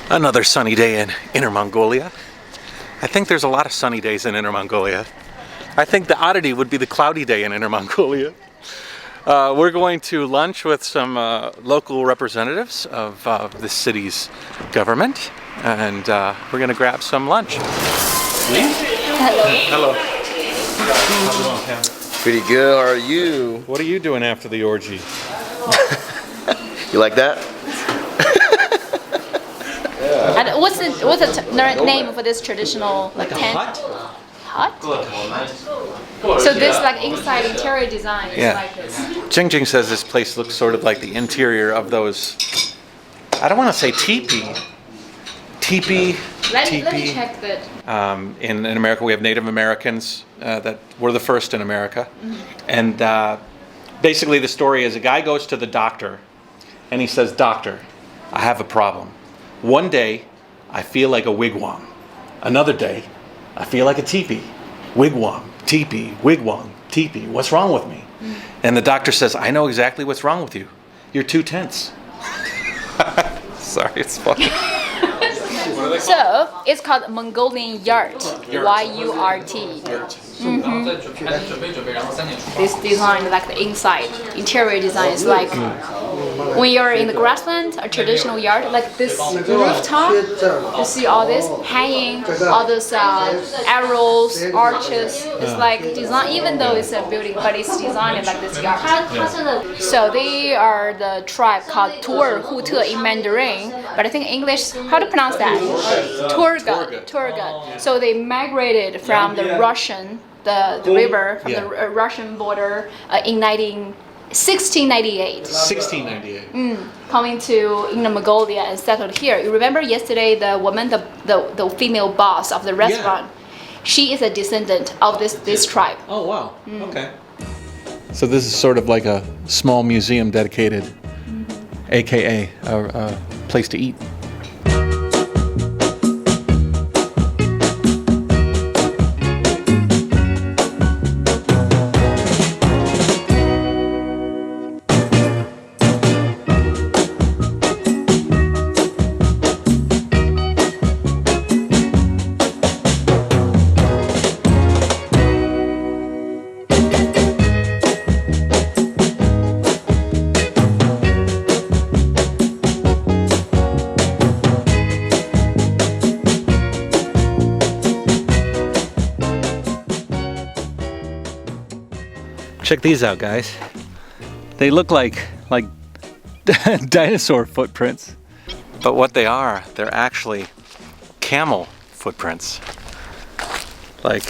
Another sunny day in Inner Mongolia. I think there's a lot of sunny days in Inner Mongolia. I think the oddity would be the cloudy day in Inner Mongolia. We're going to lunch with some local representatives of the city's government, and we're going to grab some lunch. Hello. How's it going, Pam? Pretty good. How are you? What are you doing after the orgy? You like that? And what's the name for this traditional Like a tent? hut? Hut? So this like inside interior design is like this. Jing says this place looks sort of like the interior of those, I don't want to say teepee. Let me check that. In America, we have Native Americans that were the first in America. And basically the story is a guy goes to the doctor and he says, "Doctor, I have a problem. One day, I feel like a wigwam. Another day, I feel like a teepee. Wigwam, teepee, wigwam, teepee. What's wrong with me?" And the doctor says, "I know exactly what's wrong with you. You're too tense." Sorry, it's funny. So it's called Mongolian yurt. Y-U-R-T. This design, like the inside interior design, is like when you're in the grassland, a traditional yard, like this rooftop. You see all this hanging, all those arrows, arches. It's like design, even though it's a building, but it's designed like this yard. So they are the tribe called Tuer Hute in Mandarin, but I think English, how to pronounce that? Turgut. So they migrated from the Russian, the river, from the Russian border in 1698. 1698. Coming to Inner Mongolia and settled here. You remember yesterday the woman, the female boss of the restaurant, she is a descendant of this tribe. Oh, wow. Okay. So this is sort of like a small museum dedicated, AKA a place to eat. Check these out, guys. They look like dinosaur footprints. But what they are, they're actually camel footprints. Like,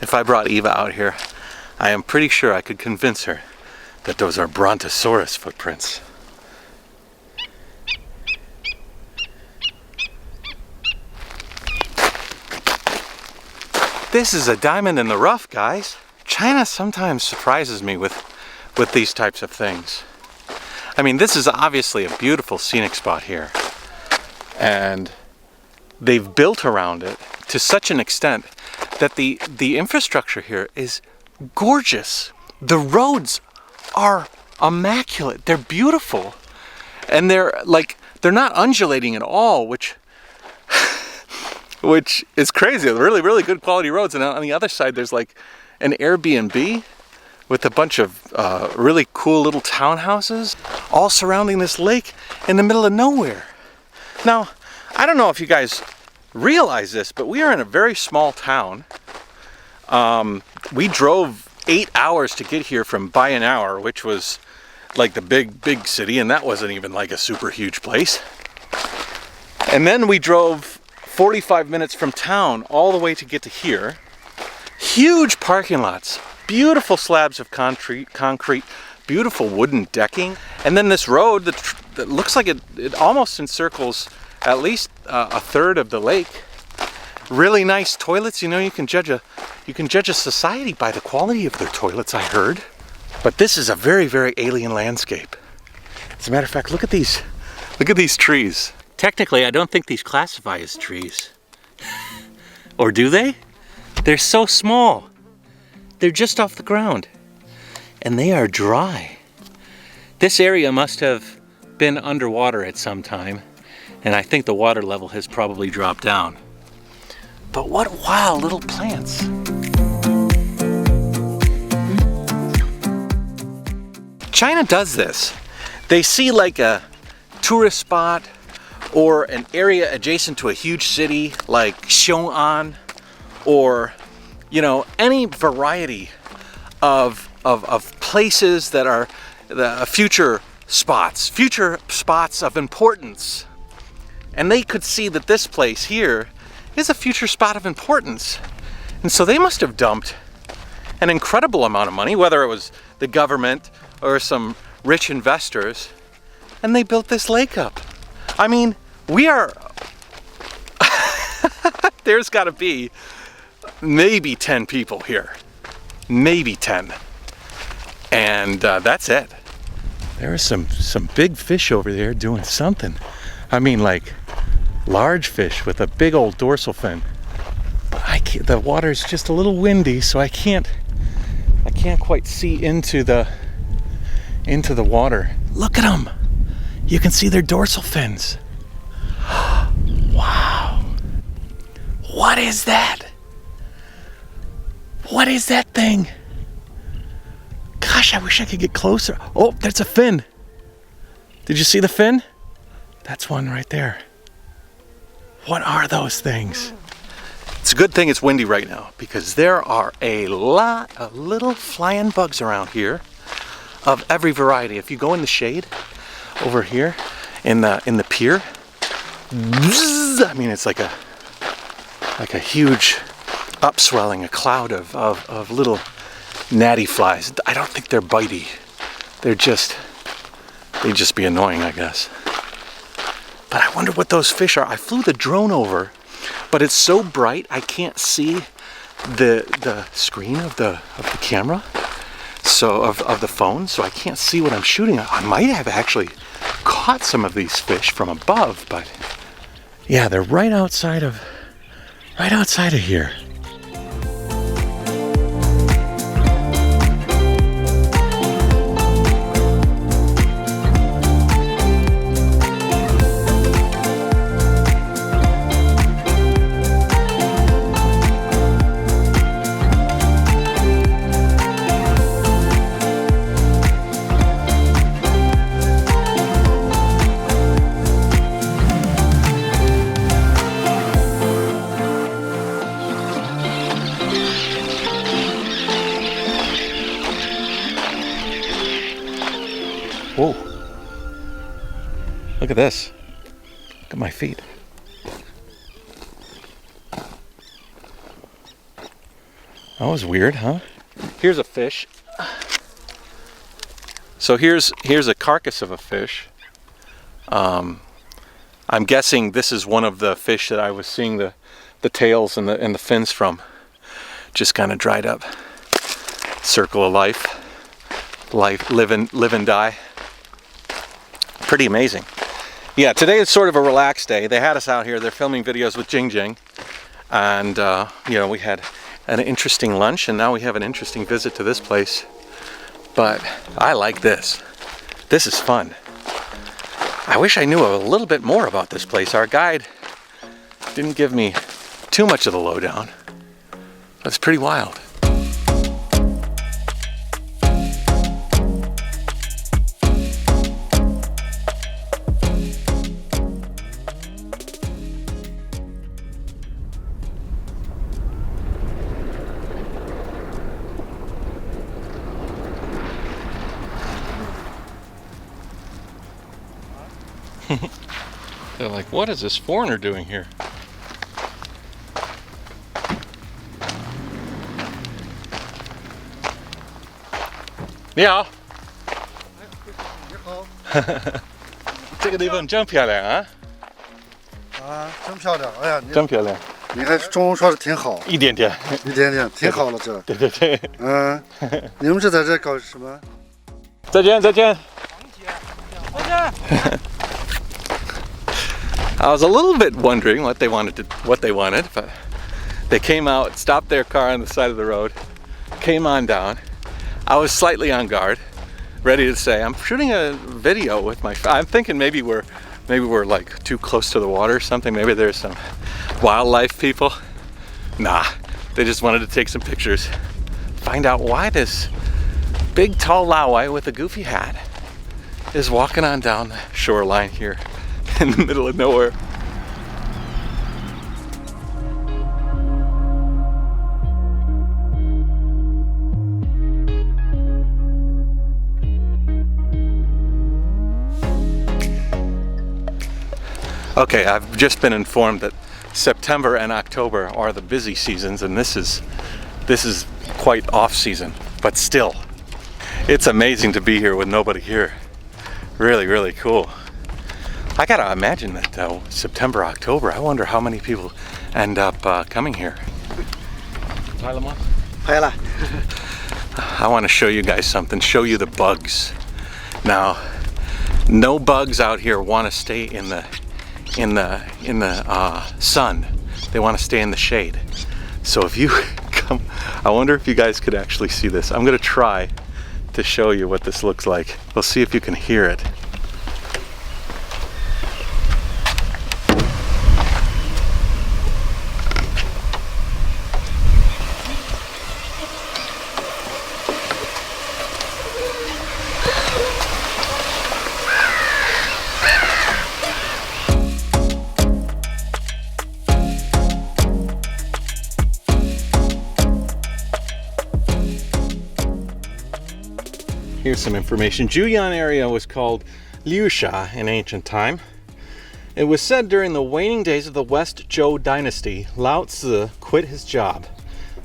if I brought Eva out here, I am pretty sure I could convince her that those are Brontosaurus footprints. This is a diamond in the rough, guys. China sometimes surprises me with these types of things. I mean, this is obviously a beautiful scenic spot here. And they've built around it to such an extent that the infrastructure here is gorgeous. The roads are immaculate. They're beautiful. And they're not undulating at all, which is crazy. They're really, really good quality roads. And on the other side, there's like an Airbnb with a bunch of really cool little townhouses all surrounding this lake in the middle of nowhere. Now, I don't know if you guys realize this, but we are in a very small town. We drove 8 hours to get here from Basin, which was like the big city, and that wasn't even like a super huge place. And then we drove 45 minutes from town all the way to get to here. Huge parking lots, beautiful slabs of concrete, beautiful wooden decking, and then this road that looks like it almost encircles at least a third of the lake. Really nice toilets. You know, you can judge a society by the quality of their toilets, I heard. But this is a very, very alien landscape. As a matter of fact, look at these trees. Technically, I don't think these classify as trees. Or do they? They're so small. They're just off the ground. And they are dry. This area must have been underwater at some time. And I think the water level has probably dropped down. But what wild little plants. China does this. They see like a tourist spot or an area adjacent to a huge city like Xiong'an, or any variety of places that are the future spots of importance. And they could see that this place here is a future spot of importance. And so they must have dumped an incredible amount of money, whether it was the government or some rich investors, and they built this lake up. I mean, we are, there's gotta be maybe 10 people here. Maybe 10. And that's it. There are some big fish over there doing something. I mean, like large fish with a big old dorsal fin. The water's just a little windy, so I can't quite see into the water. Look at them. You can see their dorsal fins. Wow. What is that? What is that thing? Gosh, I wish I could get closer. Oh, that's a fin. Did you see the fin? That's one right there. What are those things? It's a good thing it's windy right now, because there are a lot of little flying bugs around here of every variety. If you go in the shade over here in the pier, I mean, it's like a huge upswelling, a cloud of little gnatty flies. I don't think they're bitey. They just be annoying, I guess. But I wonder what those fish are. I flew the drone over, but it's so bright I can't see the screen of the camera, so of the phone, so I can't see what I'm shooting at. I might have actually caught some of these fish from above, but yeah, they're right outside of here. Whoa. Look at this. Look at my feet. That was weird, huh? Here's a fish. So here's a carcass of a fish. I'm guessing this is one of the fish that I was seeing the tails and the fins from. Just kind of dried up. Circle of life. Live and die. Pretty amazing. Yeah, today is sort of a relaxed day. They had us out here. They're filming videos with Jing Jing, and we had an interesting lunch, and now we have an interesting visit to this place. But I like this. This is fun. I wish I knew a little bit more about this place. Our guide didn't give me too much of the lowdown. That's pretty wild. They're like, what is this foreigner doing here? Yeah. 这个地方真漂亮啊！啊，真漂亮！哎呀，真漂亮！你看中文说的挺好，一点点，一点点，挺好了这。对对对。嗯，你们是在这搞什么？再见，再见。I was a little bit wondering what they wanted, but they came out, stopped their car on the side of the road, came on down. I was slightly on guard, ready to say, I'm shooting a video with my. I'm thinking maybe we're Maybe we're like too close to the water or something. Maybe there's some wildlife people. Nah, they just wanted to take some pictures. Find out why this big tall Laowai with a goofy hat is walking on down the shoreline here in the middle of nowhere. Okay, I've just been informed that September and October are the busy seasons, and this is quite off season, but still, it's amazing to be here with nobody here. Really, really cool. I gotta imagine that September, October, I wonder how many people end up coming here. I want to show you guys something, show you the bugs. Now, no bugs out here want to stay in the sun. They want to stay in the shade. So if you come, I wonder if you guys could actually see this. I'm gonna try to show you what this looks like. We'll see if you can hear it. Here's some information. Juyan area was called Liusha in ancient time. It was said during the waning days of the West Zhou dynasty, Laotze quit his job,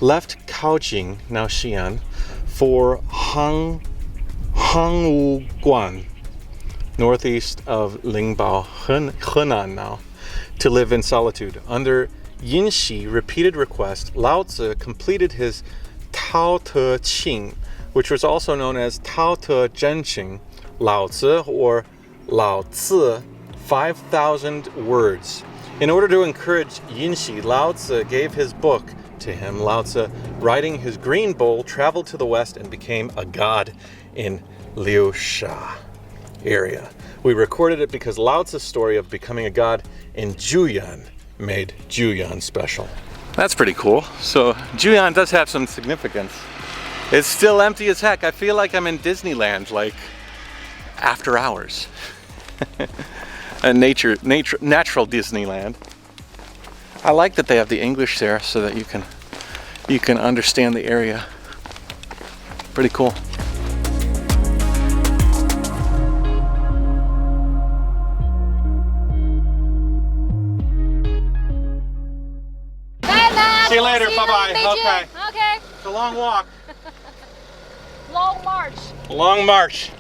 left Kaohsiung, now Xi'an, for Hangguan, northeast of Lingbao, Henan now, to live in solitude. Under Yinxi repeated request, Laotze completed his Tao Te Ching, which was also known as Tao Te Zhenqing, Laotze, or Laotze, 5,000 words. In order to encourage Yinxi, Laotze gave his book to him. Laotze, riding his green bull, traveled to the west and became a god in Liusha area. We recorded it because Laotze's story of becoming a god in Juyan made Juyan special. That's pretty cool. So Juyan does have some significance. It's still empty as heck. I feel like I'm in Disneyland, like after hours. A natural Disneyland. I like that they have the English there so that you can understand the area. Pretty cool. Bye-bye. See you later. See you Bye-bye. in Beijing. Okay. Okay. It's a long walk. Long march. Long march.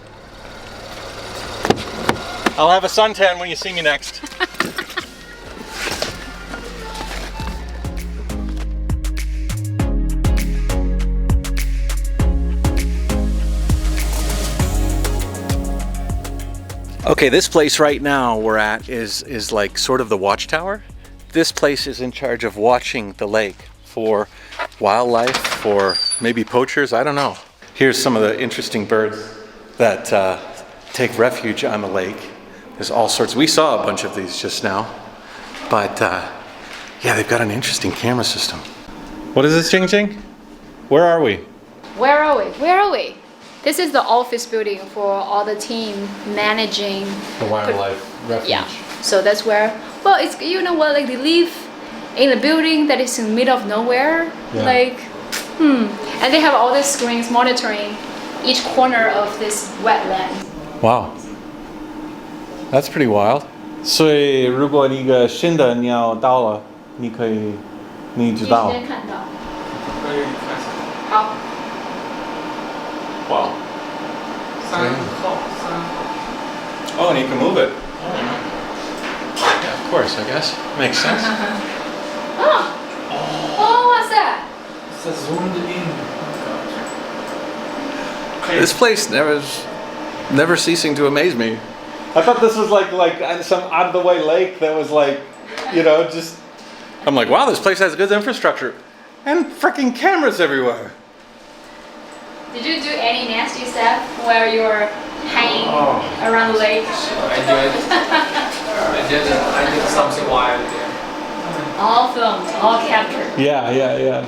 I'll have a suntan when you see me next. Okay, this place right now we're at is like sort of the watchtower. This place is in charge of watching the lake for wildlife, for maybe poachers, I don't know. Here's some of the interesting birds that take refuge on the lake. There's all sorts. We saw a bunch of these just now, but yeah, they've got an interesting camera system. What is this, Jing Jing? Where are we? Where are we? Where are we? This is the office building for all the team managing The wildlife refuge. Yeah. So that's where. Well, it's, you know what? Like they live in a building that is in the middle of nowhere. Yeah. Like, and they have all these screens monitoring each corner of this wetland. Wow. That's pretty wild. 所以如果一个新的鸟到了，你知道。你先看到。好。 Wow. 3号。 Oh, and you can move it. Yeah, of course, I guess. Makes sense. Oh, what's that? It's a zoomed in. This place never ceasing to amaze me. I thought this was like some out of the way lake that was like, you know, just. I'm like, wow, this place has good infrastructure, and freaking cameras everywhere. Did you do any nasty stuff where you're hanging around the lake? I enjoyed it. I did something wild there. All filmed, all captured. Yeah.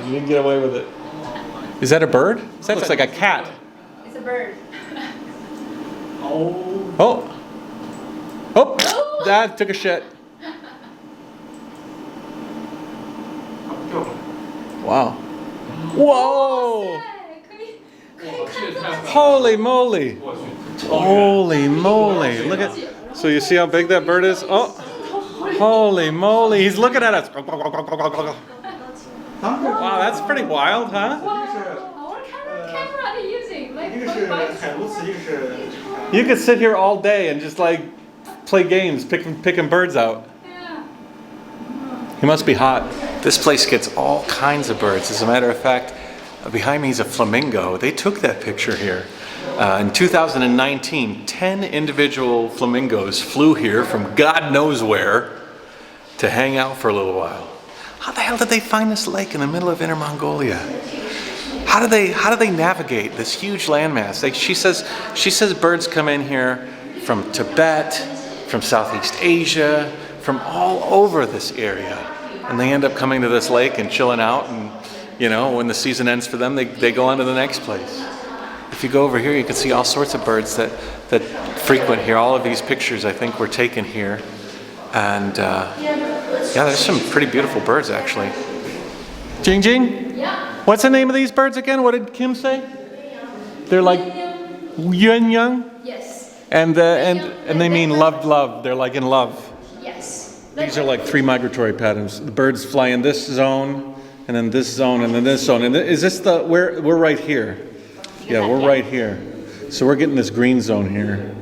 You didn't get away with it. Is that a bird? That looks like a cat. It's a bird. Oh, Dad took a shit. Wow. Whoa! Holy moly! Holy moly! Look at. So you see how big that bird is? Oh! Holy moly! He's looking at us. Wow, that's pretty wild, huh? What kind of camera are they using? Like, You could sit here all day and just like play games, picking birds out. yeah. He must be hot. This place gets all kinds of birds. As a matter of fact, behind me is a flamingo. They took that picture here. In 2019, 10 individual flamingos flew here from God knows where to hang out for a little while. How the hell did they find this lake in the middle of Inner Mongolia? How do they navigate this huge landmass? She says birds come in here from Tibet, from Southeast Asia, from all over this area, and they end up coming to this lake and chilling out. And when the season ends for them, they go on to the next place. If you go over here, you can see all sorts of birds that frequent here. All of these pictures, I think, were taken here, and yeah, there's some pretty beautiful birds actually. Jing Jing? Yeah. What's the name of these birds again? What did Kim say? They're like Yuan. Yes. And they mean love. They're like in love. Yes. These are like 3 migratory patterns. The birds fly in this zone, and then this zone, and then this zone. And is this we're right here? Yeah, we're right here. So we're getting this green zone here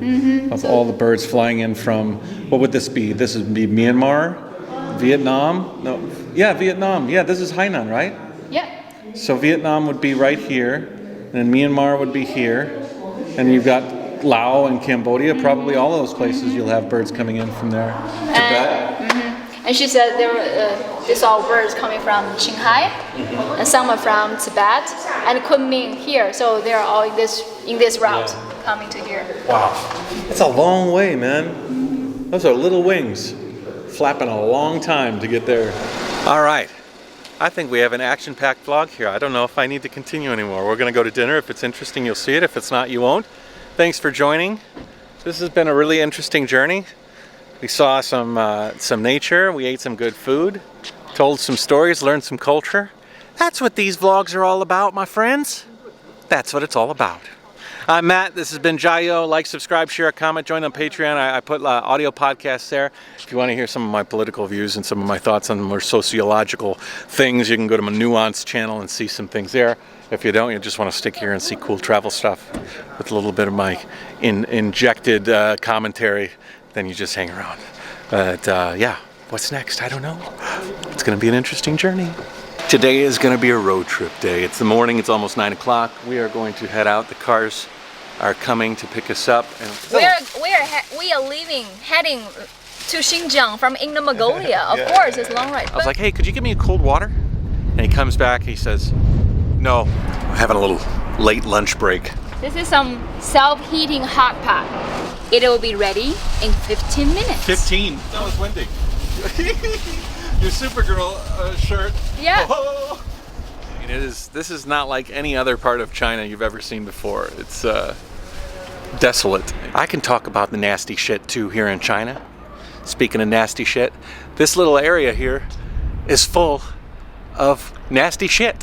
of all the birds flying in from, what would this be? This would be Myanmar, Vietnam? No, yeah, Vietnam. Yeah, this is Hainan, right? Yeah. So Vietnam would be right here, and then Myanmar would be here, and you've got Laos and Cambodia, probably all those places you'll have birds coming in from there. Tibet. And she said they saw birds coming from Qinghai, and some are from Tibet, and Kunming here. So they're all in this route coming to here. Wow, that's a long way, man. Those are little wings, flapping a long time to get there. All right, I think we have an action-packed vlog here. I don't know if I need to continue anymore. We're gonna go to dinner. If it's interesting, you'll see it. If it's not, you won't. Thanks for joining. This has been a really interesting journey. We saw some nature, we ate some good food, told some stories, learned some culture. That's what these vlogs are all about, my friends. That's what it's all about. I'm Matt, this has been JaYoe. Like, subscribe, share, comment, join on Patreon. I put audio podcasts there. If you want to hear some of my political views and some of my thoughts on more sociological things, you can go to my Nuance channel and see some things there. If you don't, you just want to stick here and see cool travel stuff with a little bit of my injected commentary, then you just hang around. But yeah, what's next? I don't know. It's going to be an interesting journey. Today is going to be a road trip day. It's the morning. It's almost 9 o'clock. We are going to head out. The cars are coming to pick us up. And We are heading to Xinjiang from Inner Mongolia. Of course, it's a long ride. I was like, hey, could you give me a cold water? And he comes back. He says, no, I'm having a little late lunch break. This is some self-heating hot pot. It will be ready in 15 minutes. 15. That was windy. Your Supergirl shirt. Yeah. Oh. This is not like any other part of China you've ever seen before. It's desolate. I can talk about the nasty shit too here in China. Speaking of nasty shit, this little area here is full of nasty shit.